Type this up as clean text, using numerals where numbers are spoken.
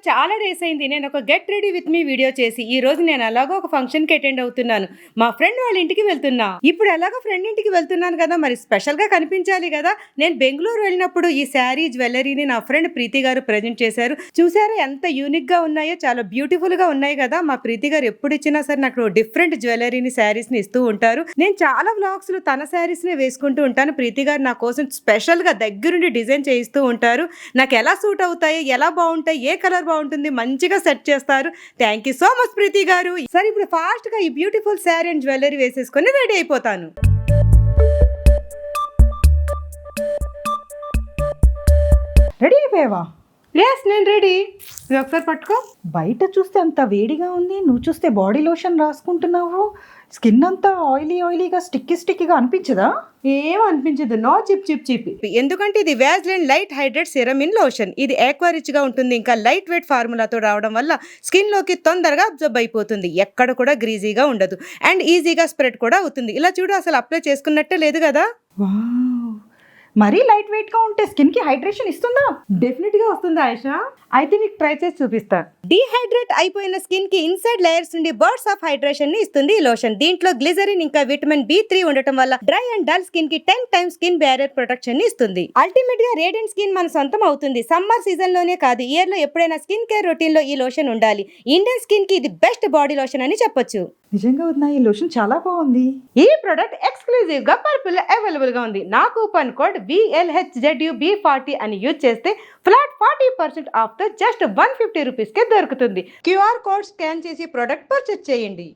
చాలా డేస్ అయింది నేను ఒక get ready with me video చేసి. ఈ రోజు నేను ఎలాగో ఒక ఫంక్షన్ కి అటెండ్ అవుతున్నాను. మా ఫ్రెండ్ వాళ్ళ ఇంటికి వెళ్తున్నా. ఇప్పుడు ఎలాగో ఫ్రెండ్ ఇంటికి వెళ్తున్నాను కదా, మరి స్పెషల్ గా కనిపించాలి కదా. నేను బెంగళూరు వెళ్ళినప్పుడు ఈ శారీ జ్యువెలరీని నా ఫ్రెండ్ ప్రీతి గారు ప్రెజెంట్ చేశారు. చూసారా ఎంత యూనిక్ గా ఉన్నాయో, చాలా బ్యూటిఫుల్ గా ఉన్నాయి కదా. మా ప్రీతి గారు ఎప్పుడు ఇచ్చినా సరే నాకు డిఫరెంట్ జ్యువెలరీని శారీస్ ని ఇస్తూ ఉంటారు. నేను చాలా వ్లాగ్స్ లో తన శారీస్ ని వేసుకుంటూ ఉంటాను. ప్రీతి గారు నా కోసం స్పెషల్ గా దగ్గరుండి డిజైన్ చేయిస్తూ ఉంటారు. నాకు ఎలా సూట్ అవుతాయి, ఎలా బాగుంటాయి, ఏ కలర్ బాగుంటుంది మంచిగా సెట్ చేస్తారు. థ్యాంక్ యూ సో మచ్ ప్రీతి గారు. సరే ఇప్పుడు ఫాస్ట్ గా ఈ బ్యూటిఫుల్ శారీ అండ్ జ్యువెలరీ వేసేసుకొని రెడీ అయిపోతాను. రెడీ అయిపోయావా? ఎస్ నేను రెడీ. ఇది ఒకసారి పట్టుకో. బయట చూస్తే అంత వేడిగా ఉంది, నువ్వు చూస్తే బాడీ లోషన్ రాసుకుంటున్నావు. స్కిన్ అంతా ఆయిలీగా స్టిక్కీగా అనిపించదా? ఏం అనిపించదు, నో చిప్. ఎందుకంటే ఇది Vaseline light hydrate serum in lotion. ఇది ఆక్వా రిచ్ గా ఉంటుంది. ఇంకా లైట్ వెయిట్ ఫార్ములాతో రావడం వల్ల స్కిన్ లోకి తొందరగా అబ్జర్బ్ అయిపోతుంది. ఎక్కడ కూడా గ్రీజీగా ఉండదు అండ్ ఈజీగా స్ప్రెడ్ కూడా అవుతుంది. ఇలా చూడు, అసలు అప్లై చేసుకున్నట్టే లేదు కదా. వావ్, మరీ లైట్ వెయిట్ గా ఉంటే స్కిన్ కి హైడ్రేషన్ ఇస్తుందా? డెఫినెట్ గా వస్తుంది ఆయిషా. అయితే నీకు ట్రై చేసి చూపిస్తా. డీహైడ్రేట్ అయిపోయిన స్కిన్ కి ఇన్సైడ్ లేయర్స్ నుండి బర్డ్స్ ఆఫ్ హైడ్రేషన్ ని ఇస్తుంది ఈ లోషన్. దీంట్లో గ్లిజరిన్ ఇంకా విటమిన్ B3 ఉండటం వల్ల డ్రై అండ్ డల్ స్కిన్ కి 10 times స్కిన్ బ్యారియర్ ప్రొటెక్షన్ ని ఇస్తుంది. అల్టిమేట్ గా రేడియంట్ స్కిన్ మన సొంతం అవుతుంది. సమ్మర్ సీజన్ లోనే కాదు, ఇయర్ లో ఎప్పుడైనా స్కిన్ కేర్ రొటీన్ లో ఈ లోషన్ ఉండాలి. ఇండియన్ స్కిన్ కి ఇది బెస్ట్ బాడీ లోషన్ అని చెప్పొచ్చు. నిజంగా వదినా, ఈ లోషన్ చాలా బాగుంది. ఈ ప్రొడక్ట్ ఎక్స్క్లూజివ్ గా పర్పుల్ అవైలబుల్ గా ఉంది. నా కూపన్ కోడ్ VLHZUB40 అని యూజ్ చేస్తే ఫ్లాట్ 40% ఆఫ్ తో జస్ట్ 150 రూపీస్ కే దొరుకుతుంది. QR కోడ్ స్కాన్ చేసి ప్రొడక్ట్ పర్చేస్ చేయండి.